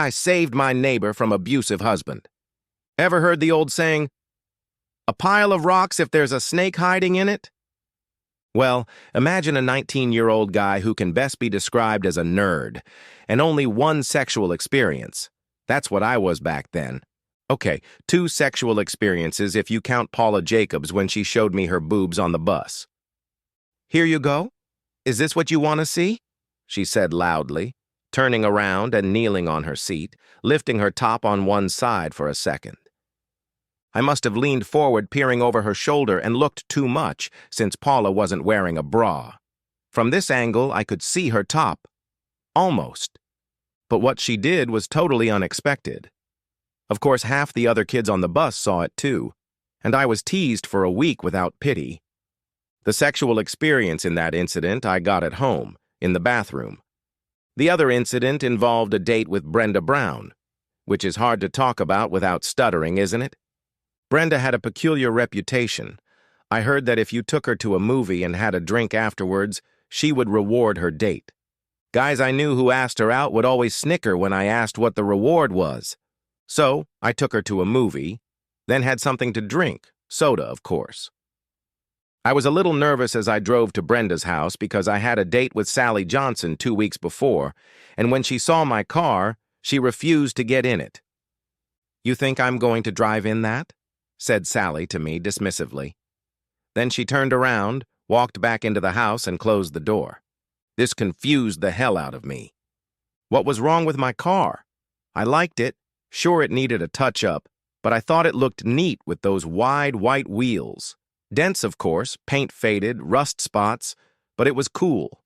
I saved my neighbor from abusive husband. Ever heard the old saying, a pile of rocks if there's a snake hiding in it? Well, imagine a 19-year-old guy who can best be described as a nerd, and only one sexual experience. That's what I was back then. Okay, 2 sexual experiences if you count Paula Jacobs when she showed me her boobs on the bus. Here you go. Is this what you want to see? She said loudly, turning around and kneeling on her seat, lifting her top on one side for a second. I must have leaned forward, peering over her shoulder, and looked too much, since Paula wasn't wearing a bra. From this angle, I could see her top. Almost. But what she did was totally unexpected. Of course, half the other kids on the bus saw it too, and I was teased for a week without pity. The sexual experience in that incident I got at home, in the bathroom. The other incident involved a date with Brenda Brown, which is hard to talk about without stuttering, isn't it? Brenda had a peculiar reputation. I heard that if you took her to a movie and had a drink afterwards, she would reward her date. Guys I knew who asked her out would always snicker when I asked what the reward was. So, I took her to a movie, then had something to drink, soda, of course. I was a little nervous as I drove to Brenda's house because I had a date with Sally Johnson 2 weeks before, and when she saw my car, she refused to get in it. "You think I'm going to drive in that?" said Sally to me dismissively. Then she turned around, walked back into the house, and closed the door. This confused the hell out of me. What was wrong with my car? I liked it. Sure, it needed a touch-up, but I thought it looked neat with those wide white wheels. Dents, of course, paint faded, rust spots, but it was cool.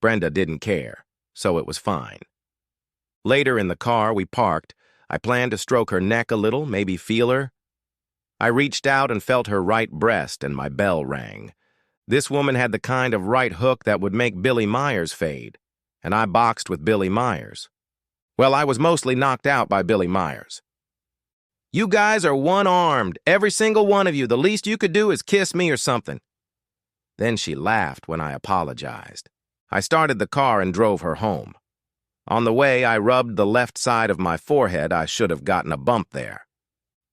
Brenda didn't care, so it was fine. Later in the car, we parked. I planned to stroke her neck a little, maybe feel her. I reached out and felt her right breast, and my bell rang. This woman had the kind of right hook that would make Billy Myers fade, and I boxed with Billy Myers. Well, I was mostly knocked out by Billy Myers. "You guys are one-armed, every single one of you. The least you could do is kiss me or something." Then she laughed when I apologized. I started the car and drove her home. On the way, I rubbed the left side of my forehead. I should have gotten a bump there.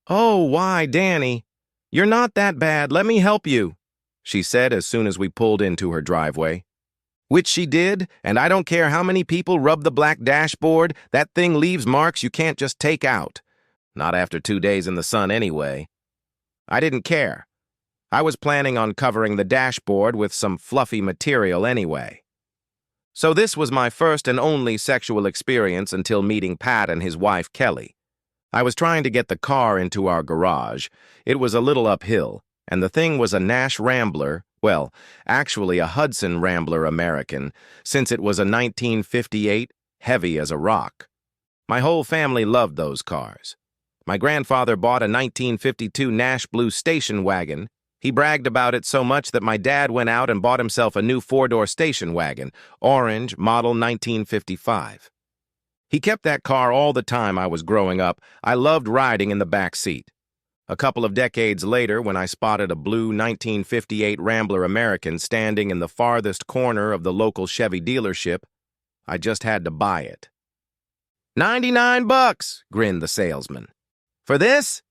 "Oh, why, Danny? You're not that bad. Let me help you," she said as soon as we pulled into her driveway. Which she did, and I don't care how many people rub the black dashboard, that thing leaves marks you can't just take out. Not after 2 days in the sun anyway. I didn't care. I was planning on covering the dashboard with some fluffy material anyway. So this was my first and only sexual experience until meeting Pat and his wife Kelly. I was trying to get the car into our garage. It was a little uphill, and the thing was a Nash Rambler, well, actually a Hudson Rambler American, since it was a 1958, heavy as a rock. My whole family loved those cars. My grandfather bought a 1952 Nash Blue station wagon. He bragged about it so much that my dad went out and bought himself a new 4-door station wagon, orange, model 1955. He kept that car all the time I was growing up. I loved riding in the back seat. A couple of decades later, when I spotted a blue 1958 Rambler American standing in the farthest corner of the local Chevy dealership, I just had to buy it. $99, grinned the salesman. "For this?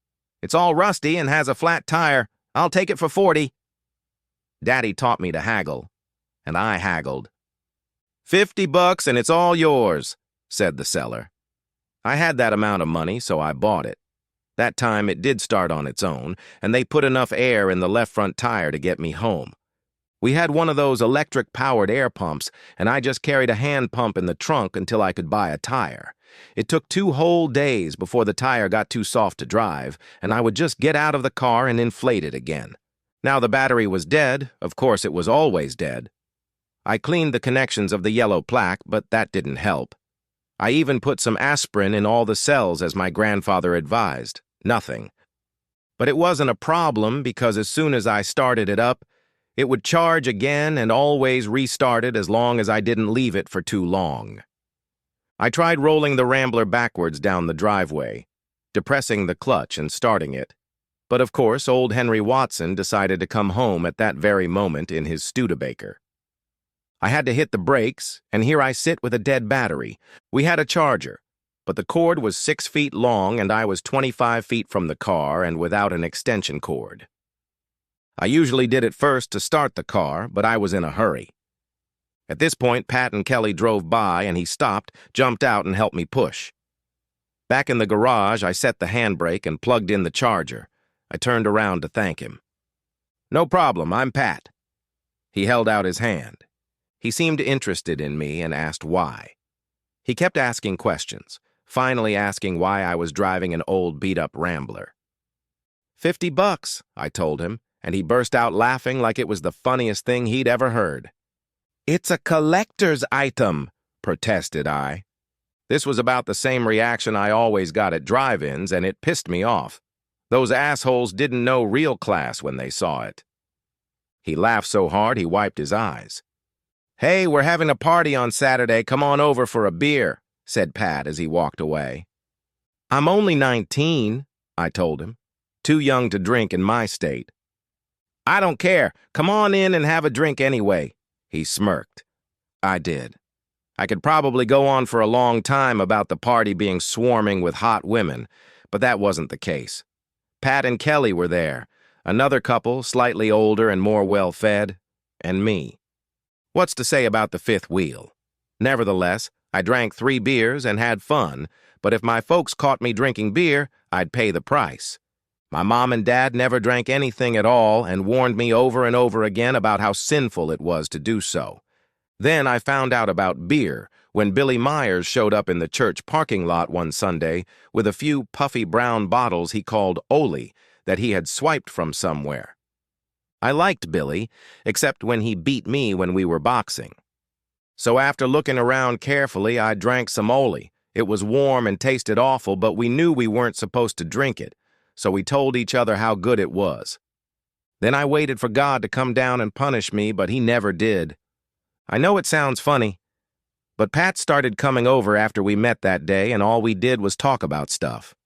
It's all rusty and has a flat tire. I'll take it for 40. Daddy taught me to haggle, and I haggled. $50 and it's all yours, said the seller. I had that amount of money, so I bought it. That time it did start on its own, and they put enough air in the left front tire to get me home. We had one of those electric-powered air pumps, and I just carried a hand pump in the trunk until I could buy a tire. It took 2 whole days before the tire got too soft to drive, and I would just get out of the car and inflate it again. Now the battery was dead. Of course, it was always dead. I cleaned the connections of the yellow plaque, but that didn't help. I even put some aspirin in all the cells as my grandfather advised. Nothing. But it wasn't a problem because as soon as I started it up, it would charge again and always restart it as long as I didn't leave it for too long. I tried rolling the Rambler backwards down the driveway, depressing the clutch and starting it. But of course, old Henry Watson decided to come home at that very moment in his Studebaker. I had to hit the brakes, and here I sit with a dead battery. We had a charger, but the cord was 6 feet long and I was 25 feet from the car and without an extension cord. I usually did it first to start the car, but I was in a hurry. At this point, Pat and Kelly drove by and he stopped, jumped out, and helped me push. Back in the garage, I set the handbrake and plugged in the charger. I turned around to thank him. "No problem, I'm Pat." He held out his hand. He seemed interested in me and asked why. He kept asking questions, finally asking why I was driving an old beat-up Rambler. $50, I told him, and he burst out laughing like it was the funniest thing he'd ever heard. "It's a collector's item," protested I. This was about the same reaction I always got at drive-ins, and it pissed me off. Those assholes didn't know real class when they saw it. He laughed so hard he wiped his eyes. "Hey, we're having a party on Saturday. Come on over for a beer," said Pat as he walked away. "I'm only 19, I told him. "Too young to drink in my state." "I don't care. Come on in and have a drink anyway," he smirked. I did. I could probably go on for a long time about the party being swarming with hot women, but that wasn't the case. Pat and Kelly were there, another couple, slightly older and more well-fed, and me. What's to say about the fifth wheel? Nevertheless, I drank 3 beers and had fun, but if my folks caught me drinking beer, I'd pay the price. My mom and dad never drank anything at all and warned me over and over again about how sinful it was to do so. Then I found out about beer when Billy Myers showed up in the church parking lot one Sunday with a few puffy brown bottles he called Oli that he had swiped from somewhere. I liked Billy, except when he beat me when we were boxing. So after looking around carefully, I drank some Oli. It was warm and tasted awful, but we knew we weren't supposed to drink it, so we told each other how good it was. Then I waited for God to come down and punish me, but he never did. I know it sounds funny, but Pat started coming over after we met that day, and all we did was talk about stuff.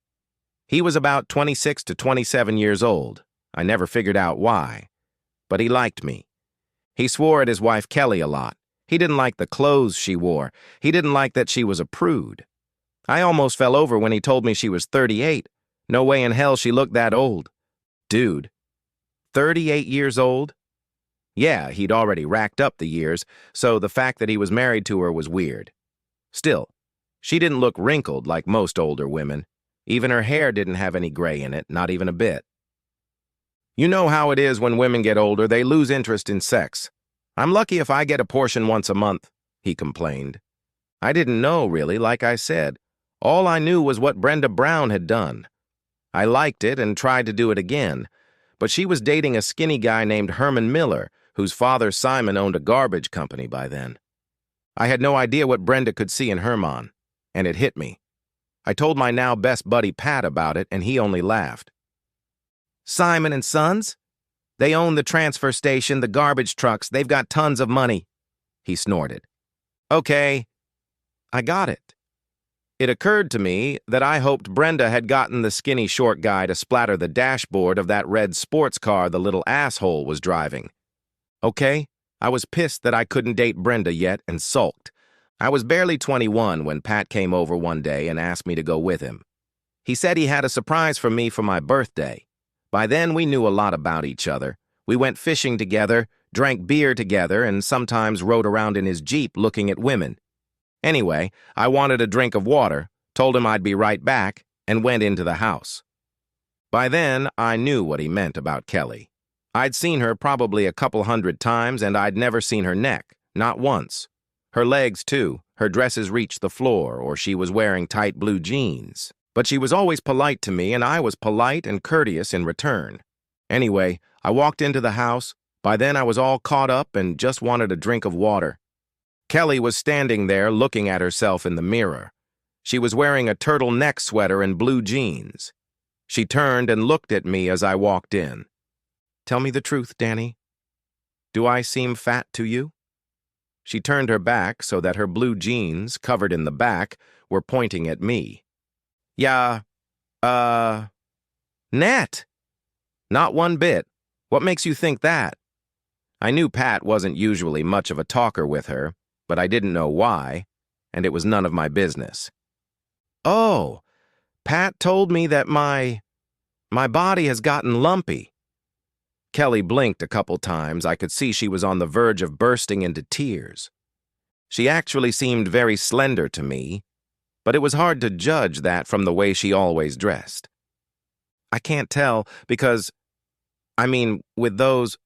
He was about 26 to 27 years old. I never figured out why, but he liked me. He swore at his wife Kelly a lot. He didn't like the clothes she wore. He didn't like that she was a prude. I almost fell over when he told me she was 38. No way in hell she looked that old. Dude, 38 years old? Yeah, he'd already racked up the years, so the fact that he was married to her was weird. Still, she didn't look wrinkled like most older women. Even her hair didn't have any gray in it, not even a bit. "You know how it is when women get older, they lose interest in sex. I'm lucky if I get a portion once a month," he complained. I didn't know, really, like I said. All I knew was what Brenda Brown had done. I liked it and tried to do it again, but she was dating a skinny guy named Herman Miller, whose father Simon owned a garbage company by then. I had no idea what Brenda could see in Herman, and it hit me. I told my now best buddy Pat about it, and he only laughed. "Simon and Sons? They own the transfer station, the garbage trucks, they've got tons of money," he snorted. Okay, I got it. It occurred to me that I hoped Brenda had gotten the skinny short guy to splatter the dashboard of that red sports car the little asshole was driving. Okay, I was pissed that I couldn't date Brenda yet and sulked. I was barely 21 when Pat came over one day and asked me to go with him. He said he had a surprise for me for my birthday. By then, we knew a lot about each other. We went fishing together, drank beer together, and sometimes rode around in his Jeep looking at women. Anyway, I wanted a drink of water, told him I'd be right back, and went into the house. By then, I knew what he meant about Kelly. I'd seen her probably a couple 100 times, and I'd never seen her neck, not once. Her legs, too. Her dresses reached the floor, or she was wearing tight blue jeans. But she was always polite to me, and I was polite and courteous in return. Anyway, I walked into the house. By then, I was all caught up and just wanted a drink of water. Kelly was standing there looking at herself in the mirror. She was wearing a turtleneck sweater and blue jeans. She turned and looked at me as I walked in. "Tell me the truth, Danny. Do I seem fat to you?" She turned her back so that her blue jeans, covered in the back, were pointing at me. "Yeah, Nat." "Not one bit. What makes you think that?" I knew Pat wasn't usually much of a talker with her, but I didn't know why, and it was none of my business. Oh, Pat told me that my body has gotten lumpy. Kelly blinked a couple times. I could see she was on the verge of bursting into tears. She actually seemed very slender to me, but it was hard to judge that from the way she always dressed. I can't tell because, with those,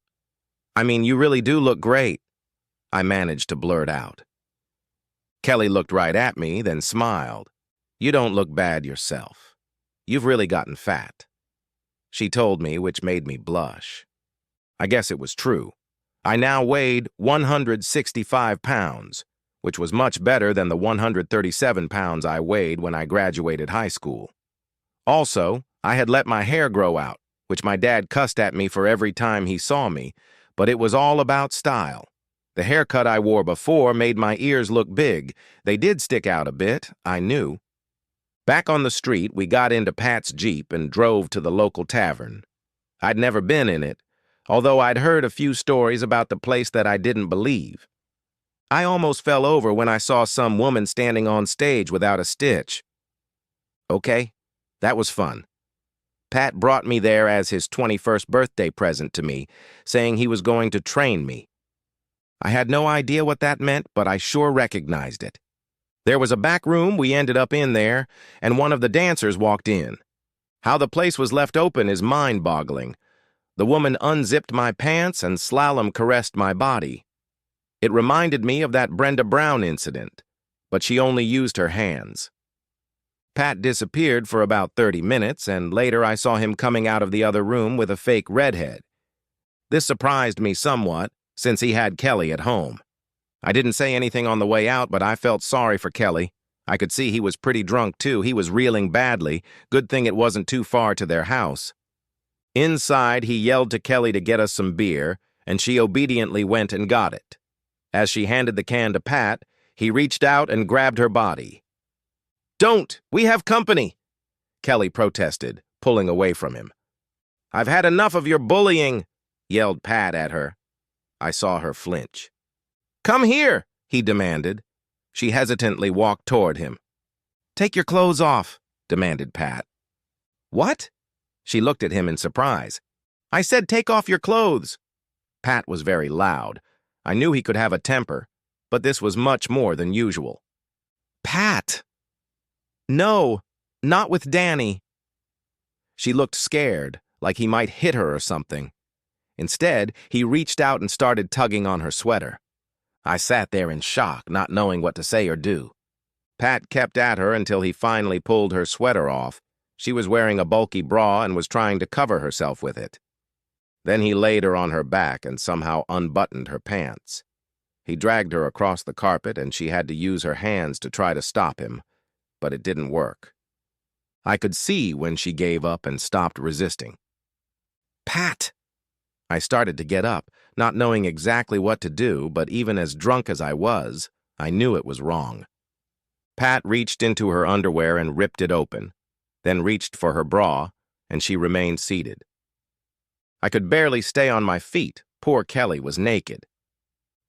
you really do look great, I managed to blurt out. Kelly looked right at me, then smiled. You don't look bad yourself. You've really gotten fat, she told me, which made me blush. I guess it was true. I now weighed 165 pounds, which was much better than the 137 pounds I weighed when I graduated high school. Also, I had let my hair grow out, which my dad cussed at me for every time he saw me, but it was all about style. The haircut I wore before made my ears look big. They did stick out a bit, I knew. Back on the street, we got into Pat's Jeep and drove to the local tavern. I'd never been in it, although I'd heard a few stories about the place that I didn't believe. I almost fell over when I saw some woman standing on stage without a stitch. Okay, that was fun. Pat brought me there as his 21st birthday present to me, saying he was going to train me. I had no idea what that meant, but I sure recognized it. There was a back room, we ended up in there, and one of the dancers walked in. How the place was left open is mind-boggling. The woman unzipped my pants and slalom caressed my body. It reminded me of that Brenda Brown incident, but she only used her hands. Pat disappeared for about 30 minutes, and later I saw him coming out of the other room with a fake redhead. This surprised me somewhat, since he had Kelly at home. I didn't say anything on the way out, but I felt sorry for Kelly. I could see he was pretty drunk, too. He was reeling badly. Good thing it wasn't too far to their house. Inside, he yelled to Kelly to get us some beer, and she obediently went and got it. As she handed the can to Pat, he reached out and grabbed her body. "Don't! We have company!" Kelly protested, pulling away from him. "I've had enough of your bullying," yelled Pat at her. I saw her flinch. "Come here," he demanded. She hesitantly walked toward him. "Take your clothes off," demanded Pat. "What?" She looked at him in surprise. "I said take off your clothes." Pat was very loud. I knew he could have a temper, but this was much more than usual. "Pat!" "No, not with Danny." She looked scared, like he might hit her or something. Instead, he reached out and started tugging on her sweater. I sat there in shock, not knowing what to say or do. Pat kept at her until he finally pulled her sweater off. She was wearing a bulky bra and was trying to cover herself with it. Then he laid her on her back and somehow unbuttoned her pants. He dragged her across the carpet and she had to use her hands to try to stop him, but it didn't work. I could see when she gave up and stopped resisting. "Pat!" I started to get up, not knowing exactly what to do, but even as drunk as I was, I knew it was wrong. Pat reached into her underwear and ripped it open, then reached for her bra, and she remained seated. I could barely stay on my feet. Poor Kelly was naked.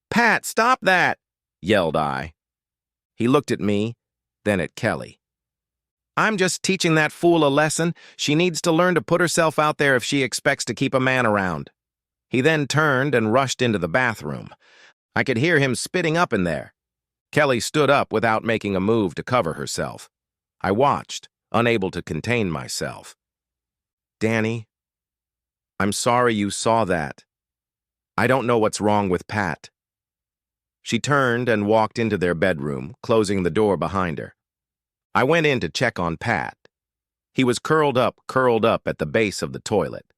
"Pat, stop that!" yelled I. He looked at me, then at Kelly. "I'm just teaching that fool a lesson. She needs to learn to put herself out there if she expects to keep a man around." He then turned and rushed into the bathroom. I could hear him spitting up in there. Kelly stood up without making a move to cover herself. I watched, unable to contain myself. "Danny, I'm sorry you saw that. I don't know what's wrong with Pat." She turned and walked into their bedroom, closing the door behind her. I went in to check on Pat. He was curled up at the base of the toilet.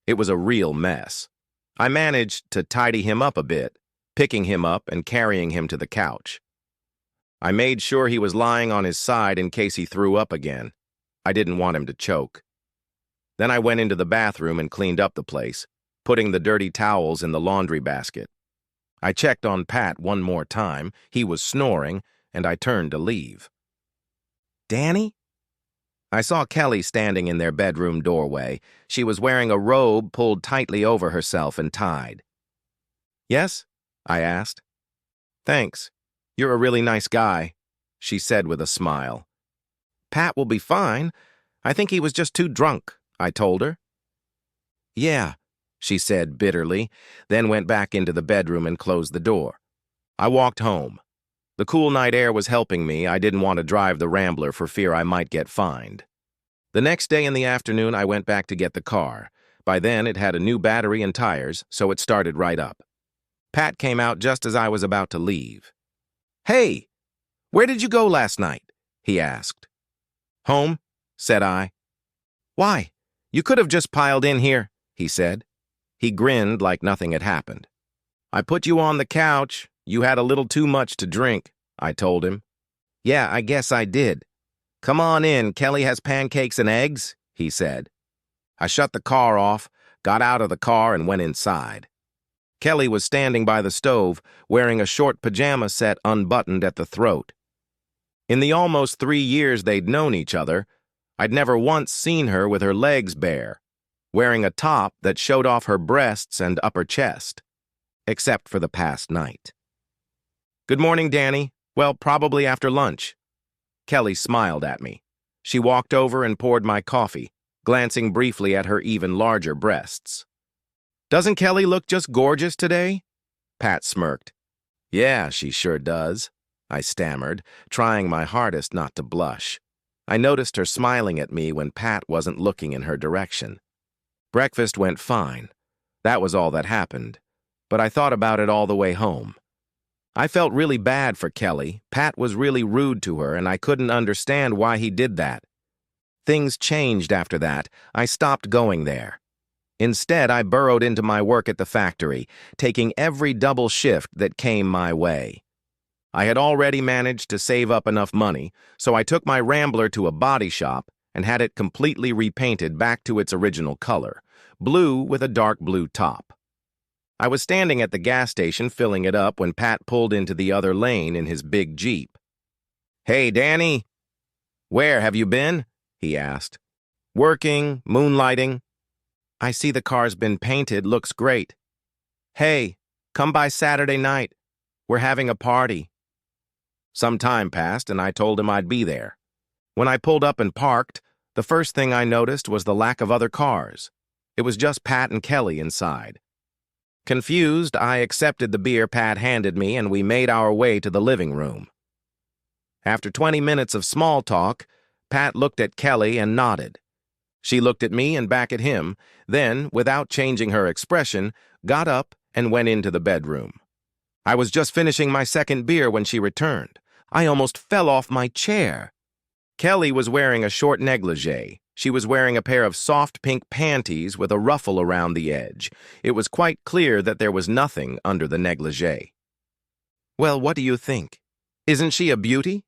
It was a real mess. I managed to tidy him up a bit, picking him up and carrying him to the couch. I made sure he was lying on his side in case he threw up again. I didn't want him to choke. Then I went into the bathroom and cleaned up the place, putting the dirty towels in the laundry basket. I checked on Pat one more time. He was snoring, and I turned to leave. "Danny?" I saw Kelly standing in their bedroom doorway. She was wearing a robe pulled tightly over herself and tied. "Yes?" I asked. "Thanks. You're a really nice guy," she said with a smile. Pat will be fine. I think he was just too drunk, I told her. Yeah, she said bitterly, then went back into the bedroom and closed the door. I walked home. The cool night air was helping me. I didn't want to drive the Rambler for fear I might get fined. The next day in the afternoon, I went back to get the car. By then, it had a new battery and tires, so it started right up. Pat came out just as I was about to leave. "Hey, where did you go last night?" he asked. "Home," said I. "Why? You could have just piled in here," he said. He grinned like nothing had happened. "I put you on the couch. You had a little too much to drink," I told him. "Yeah, I guess I did." "Come on in, Kelly has pancakes and eggs," he said. I shut the car off, got out of the car, and went inside. Kelly was standing by the stove, wearing a short pajama set unbuttoned at the throat. In the almost 3 years they'd known each other, I'd never once seen her with her legs bare, wearing a top that showed off her breasts and upper chest, except for the past night. "Good morning, Danny. Well, probably after lunch." Kelly smiled at me. She walked over and poured my coffee, glancing briefly at her even larger breasts. "Doesn't Kelly look just gorgeous today?" Pat smirked. "Yeah, she sure does," I stammered, trying my hardest not to blush. I noticed her smiling at me when Pat wasn't looking in her direction. Breakfast went fine. That was all that happened, but I thought about it all the way home. I felt really bad for Kelly. Pat was really rude to her, and I couldn't understand why he did that. Things changed after that. I stopped going there. Instead, I burrowed into my work at the factory, taking every double shift that came my way. I had already managed to save up enough money, so I took my Rambler to a body shop and had it completely repainted back to its original color, blue with a dark blue top. I was standing at the gas station filling it up when Pat pulled into the other lane in his big Jeep. "Hey, Danny." "Where have you been?" he asked. "Working, moonlighting." "I see the car's been painted, looks great." "Hey, come by Saturday night. We're having a party." Some time passed, and I told him I'd be there. When I pulled up and parked, the first thing I noticed was the lack of other cars. It was just Pat and Kelly inside. Confused, I accepted the beer Pat handed me, and we made our way to the living room. After 20 minutes of small talk, Pat looked at Kelly and nodded. She looked at me and back at him, then, without changing her expression, got up and went into the bedroom. I was just finishing my second beer when she returned. I almost fell off my chair. Kelly was wearing a short negligee. She was wearing a pair of soft pink panties with a ruffle around the edge. It was quite clear that there was nothing under the negligee. "Well, what do you think? Isn't she a beauty?"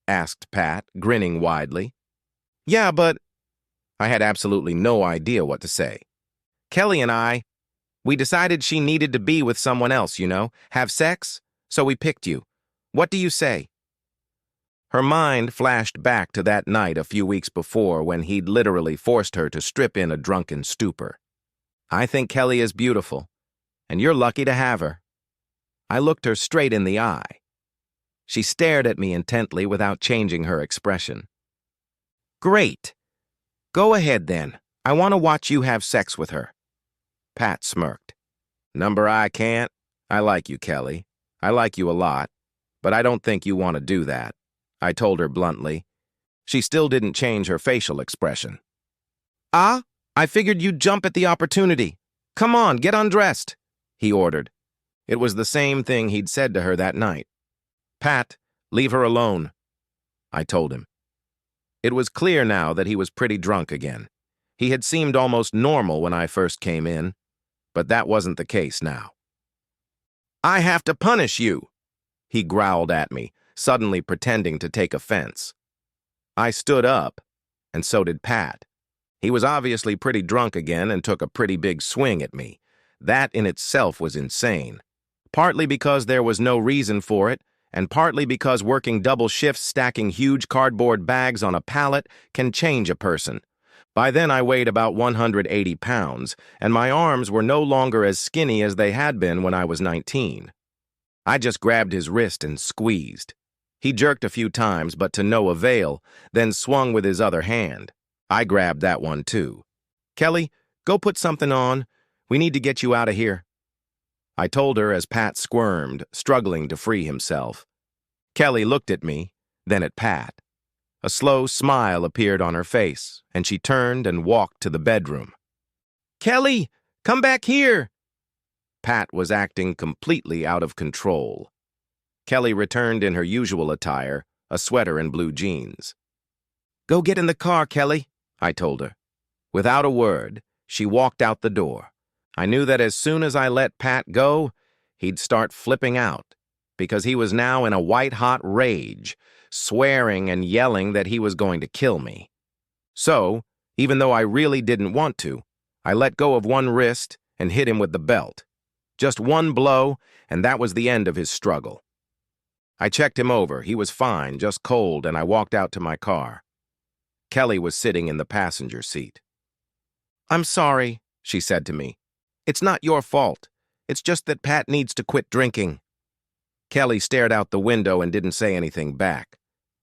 asked Pat, grinning widely. "Yeah, but—" I had absolutely no idea what to say. "Kelly and we decided she needed to be with someone else, have sex, so we picked you. What do you say?" Her mind flashed back to that night a few weeks before when he'd literally forced her to strip in a drunken stupor. "I think Kelly is beautiful, and you're lucky to have her." I looked her straight in the eye. She stared at me intently without changing her expression. "Great. Go ahead then. I want to watch you have sex with her." Pat smirked. "Number I can't. I like you, Kelly. I like you a lot, but I don't think you want to do that," I told her bluntly. She still didn't change her facial expression. I figured you'd jump at the opportunity. Come on, get undressed," he ordered. It was the same thing he'd said to her that night. "Pat, leave her alone," I told him. It was clear now that he was pretty drunk again. He had seemed almost normal when I first came in, but that wasn't the case now. "I have to punish you," he growled at me, suddenly pretending to take offense. I stood up, and so did Pat. He was obviously pretty drunk again and took a pretty big swing at me. That in itself was insane. Partly because there was no reason for it, and partly because working double shifts stacking huge cardboard bags on a pallet can change a person. By then I weighed about 180 pounds, and my arms were no longer as skinny as they had been when I was 19. I just grabbed his wrist and squeezed. He jerked a few times, but to no avail, then swung with his other hand. I grabbed that one, too. "Kelly, go put something on. We need to get you out of here," I told her as Pat squirmed, struggling to free himself. Kelly looked at me, then at Pat. A slow smile appeared on her face, and she turned and walked to the bedroom. "Kelly, come back here!" Pat was acting completely out of control. Kelly returned in her usual attire, a sweater and blue jeans. "Go get in the car, Kelly," I told her. Without a word, she walked out the door. I knew that as soon as I let Pat go, he'd start flipping out, because he was now in a white-hot rage, swearing and yelling that he was going to kill me. So, even though I really didn't want to, I let go of one wrist and hit him with the belt. Just one blow, and that was the end of his struggle. I checked him over. He was fine, just cold, and I walked out to my car. Kelly was sitting in the passenger seat. "I'm sorry," she said to me. "It's not your fault. It's just that Pat needs to quit drinking." Kelly stared out the window and didn't say anything back.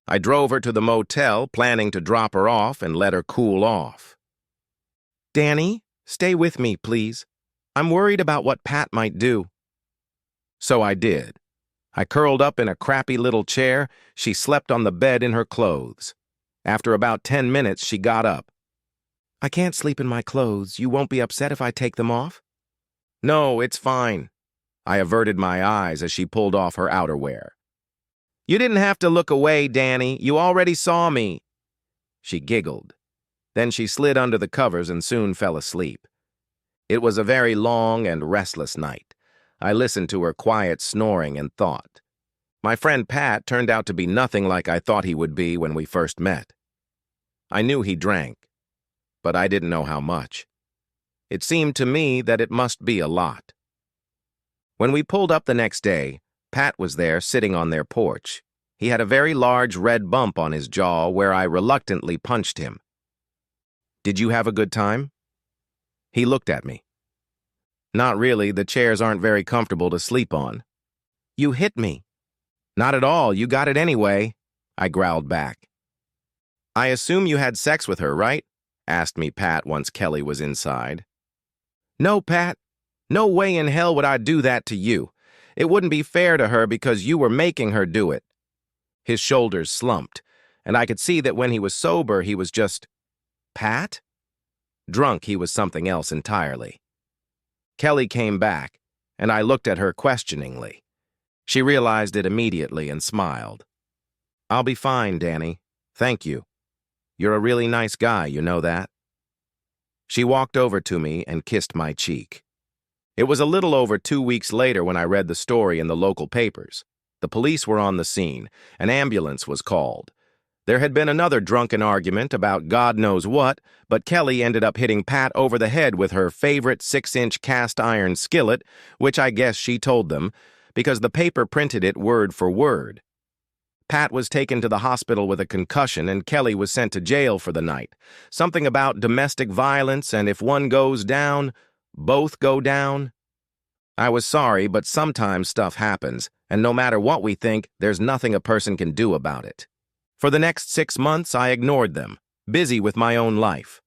I drove her to the motel, planning to drop her off and let her cool off. "Danny, stay with me, please. I'm worried about what Pat might do." So I did. I curled up in a crappy little chair. She slept on the bed in her clothes. After about 10 minutes, she got up. "I can't sleep in my clothes. You won't be upset if I take them off?" "No, it's fine." I averted my eyes as she pulled off her outerwear. "You didn't have to look away, Danny. You already saw me." She giggled. Then she slid under the covers and soon fell asleep. It was a very long and restless night. I listened to her quiet snoring and thought. My friend Pat turned out to be nothing like I thought he would be when we first met. I knew he drank, but I didn't know how much. It seemed to me that it must be a lot. When we pulled up the next day, Pat was there sitting on their porch. He had a very large red bump on his jaw where I reluctantly punched him. "Did you have a good time?" He looked at me. "Not really. The chairs aren't very comfortable to sleep on." "You hit me." "Not at all. You got it anyway," I growled back. "I assume you had sex with her, right?" asked me Pat once Kelly was inside. "No, Pat. No way in hell would I do that to you. It wouldn't be fair to her because you were making her do it." His shoulders slumped, and I could see that when he was sober, he was just... Pat? Drunk, he was something else entirely. Kelly came back, and I looked at her questioningly. She realized it immediately and smiled. "I'll be fine, Danny. Thank you. You're a really nice guy, you know that?" She walked over to me and kissed my cheek. It was a little over 2 weeks later when I read the story in the local papers. The police were on the scene. An ambulance was called. There had been another drunken argument about God knows what, but Kelly ended up hitting Pat over the head with her favorite 6-inch cast iron skillet, which I guess she told them, because the paper printed it word for word. Pat was taken to the hospital with a concussion, and Kelly was sent to jail for the night. Something about domestic violence, and if one goes down, both go down. I was sorry, but sometimes stuff happens, and no matter what we think, there's nothing a person can do about it. For the next 6 months, I ignored them, busy with my own life.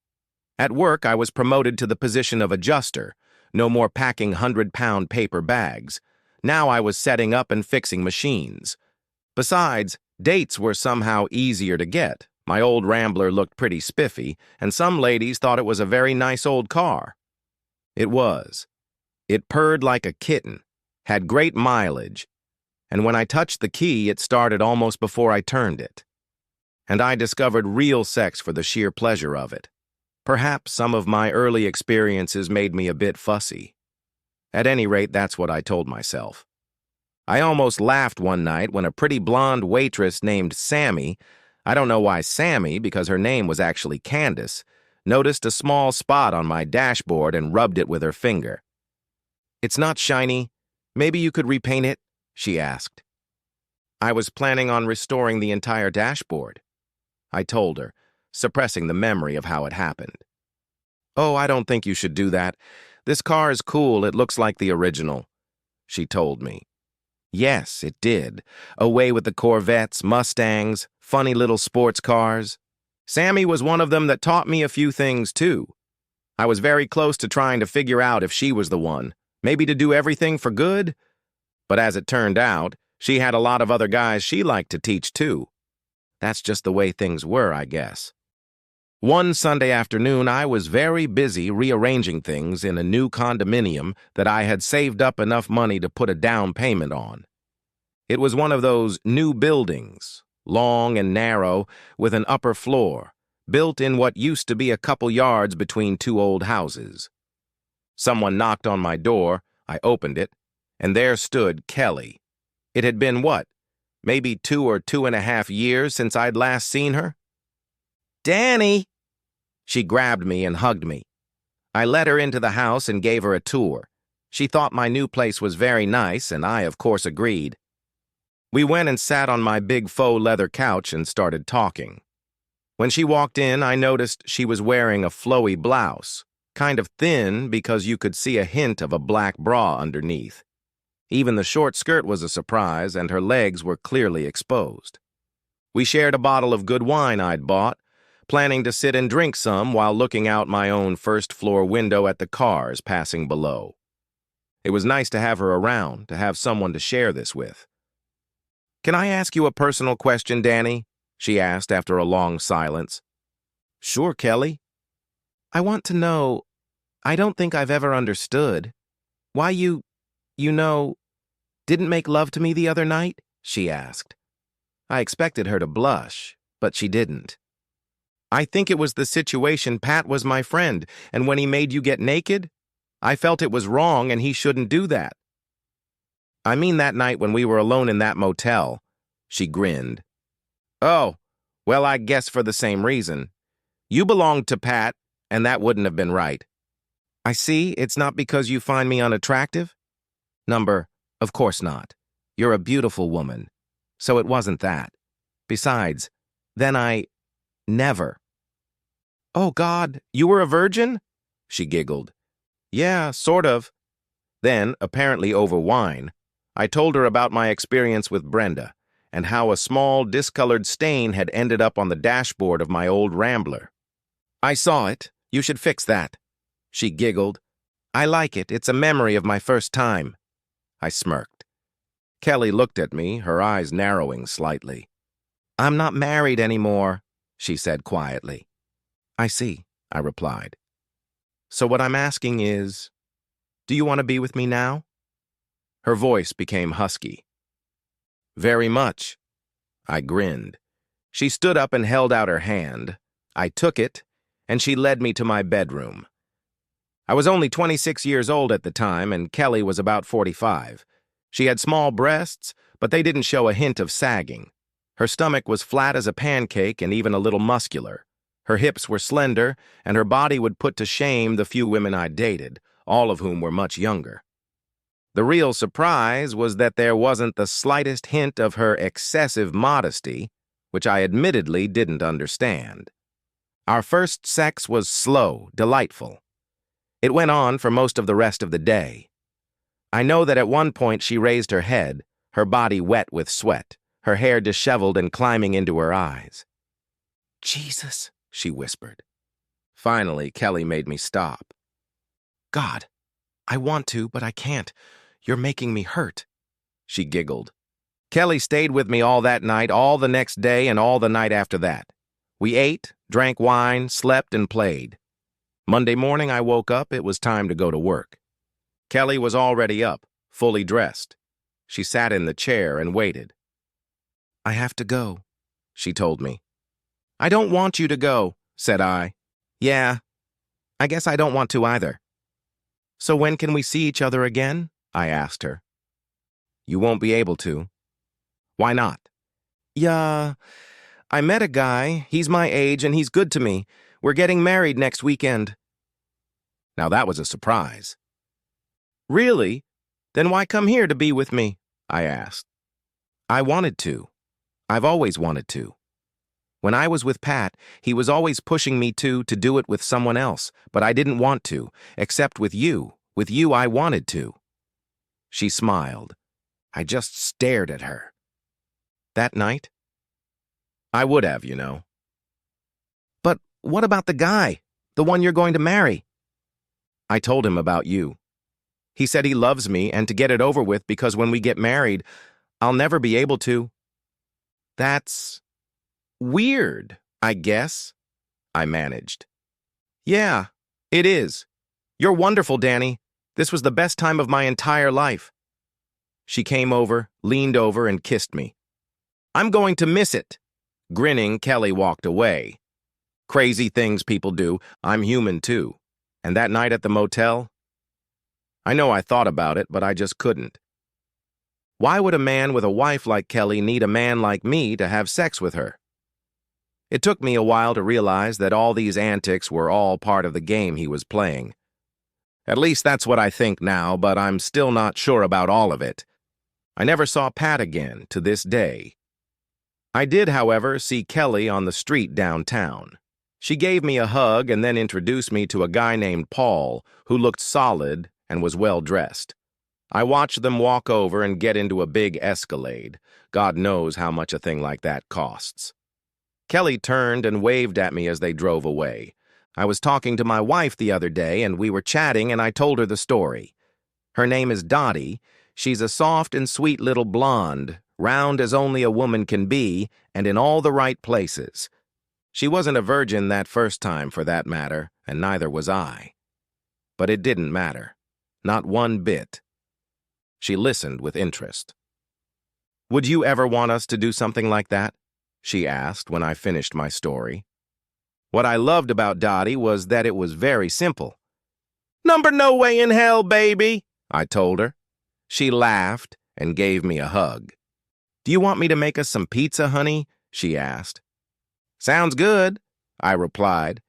At work, I was promoted to the position of adjuster, no more packing 100-pound paper bags. Now I was setting up and fixing machines. Besides, dates were somehow easier to get. My old Rambler looked pretty spiffy, and some ladies thought it was a very nice old car. It was. It purred like a kitten, had great mileage, and when I touched the key, it started almost before I turned it. And I discovered real sex for the sheer pleasure of it. Perhaps some of my early experiences made me a bit fussy. At any rate, that's what I told myself. I almost laughed one night when a pretty blonde waitress named Sammy, I don't know why Sammy because her name was actually Candace, noticed a small spot on my dashboard and rubbed it with her finger. "It's not shiny. Maybe you could repaint it?" she asked. I was planning on restoring the entire dashboard, I told her, suppressing the memory of how it happened. "Oh, I don't think you should do that. This car is cool. It looks like the original," she told me. Yes, it did. Away with the Corvettes, Mustangs, funny little sports cars. Sammy was one of them that taught me a few things, too. I was very close to trying to figure out if she was the one, maybe to do everything for good. But as it turned out, she had a lot of other guys she liked to teach, too. That's just the way things were, I guess. One Sunday afternoon, I was very busy rearranging things in a new condominium that I had saved up enough money to put a down payment on. It was one of those new buildings, long and narrow, with an upper floor, built in what used to be a couple yards between two old houses. Someone knocked on my door, I opened it, and there stood Kelly. It had been what? Maybe 2 or 2.5 years since I'd last seen her? "Danny!" She grabbed me and hugged me. I led her into the house and gave her a tour. She thought my new place was very nice, and I, of course, agreed. We went and sat on my big faux leather couch and started talking. When she walked in, I noticed she was wearing a flowy blouse, kind of thin because you could see a hint of a black bra underneath. Even the short skirt was a surprise, and her legs were clearly exposed. We shared a bottle of good wine I'd bought, planning to sit and drink some while looking out my own first-floor window at the cars passing below. It was nice to have her around, to have someone to share this with. "Can I ask you a personal question, Danny?" she asked after a long silence. "Sure, Kelly." "I want to know, I don't think I've ever understood, why you didn't make love to me the other night?" she asked. I expected her to blush, but she didn't. "I think it was the situation. Pat was my friend, and when he made you get naked, I felt it was wrong and he shouldn't do that." "I mean that night when we were alone in that motel." She grinned. "Oh, well, I guess for the same reason. You belonged to Pat, and that wouldn't have been right." "I see. It's not because you find me unattractive?" Of course not. You're a beautiful woman. So it wasn't that. Besides, then never." "Oh, God, you were a virgin?" She giggled. "Yeah, sort of." Then, apparently over wine, I told her about my experience with Brenda and how a small, discolored stain had ended up on the dashboard of my old Rambler. "I saw it. You should fix that." She giggled. "I like it. It's a memory of my first time." I smirked. Kelly looked at me, her eyes narrowing slightly. "I'm not married anymore," she said quietly. "I see," I replied. "So what I'm asking is, do you want to be with me now?" Her voice became husky. "Very much." I grinned. She stood up and held out her hand. I took it, and she led me to my bedroom. I was only 26 years old at the time, and Kelly was about 45. She had small breasts, but they didn't show a hint of sagging. Her stomach was flat as a pancake and even a little muscular. Her hips were slender, and her body would put to shame the few women I'd dated, all of whom were much younger. The real surprise was that there wasn't the slightest hint of her excessive modesty, which I admittedly didn't understand. Our first sex was slow, delightful. It went on for most of the rest of the day. I know that at one point she raised her head, her body wet with sweat, her hair disheveled and climbing into her eyes. "Jesus," she whispered. Finally, Kelly made me stop. "God, I want to, but I can't. You're making me hurt." She giggled. Kelly stayed with me all that night, all the next day, and all the night after that. We ate, drank wine, slept, and played. Monday morning I woke up, it was time to go to work. Kelly was already up, fully dressed. She sat in the chair and waited. "I have to go," she told me. "I don't want you to go," said I. "Yeah, I guess I don't want to either." "So when can we see each other again?" I asked her. "You won't be able to." "Why not?" "Yeah, I met a guy. He's my age and he's good to me. We're getting married next weekend." Now that was a surprise. "Really? Then why come here to be with me?" I asked. "I wanted to. I've always wanted to. When I was with Pat, he was always pushing me to do it with someone else, but I didn't want to, except with you. With you, I wanted to." She smiled. I just stared at her. That night? I would have, you know. But what about the guy? The one you're going to marry? I told him about you. He said he loves me and to get it over with because when we get married, I'll never be able to. That's weird, I guess, I managed. Yeah, it is. You're wonderful, Danny. This was the best time of my entire life. She came over, leaned over, and kissed me. I'm going to miss it. Grinning, Kelly walked away. Crazy things people do. I'm human, too. And that night at the motel? I know I thought about it, but I just couldn't. Why would a man with a wife like Kelly need a man like me to have sex with her? It took me a while to realize that all these antics were all part of the game he was playing. At least that's what I think now, but I'm still not sure about all of it. I never saw Pat again to this day. I did, however, see Kelly on the street downtown. She gave me a hug and then introduced me to a guy named Paul, who looked solid and was well-dressed. I watched them walk over and get into a big Escalade. God knows how much a thing like that costs. Kelly turned and waved at me as they drove away. I was talking to my wife the other day, and we were chatting, and I told her the story. Her name is Dottie. She's a soft and sweet little blonde, round as only a woman can be, and in all the right places. She wasn't a virgin that first time, for that matter, and neither was I. But it didn't matter. Not one bit. She listened with interest. Would you ever want us to do something like that? She asked when I finished my story. What I loved about Dottie was that it was very simple. Number no way in hell, baby, I told her. She laughed and gave me a hug. Do you want me to make us some pizza, honey? She asked. Sounds good, I replied,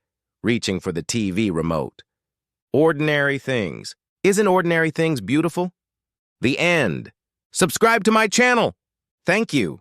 reaching for the TV remote. Ordinary things. Isn't Ordinary Things beautiful? The end. Subscribe to my channel. Thank you.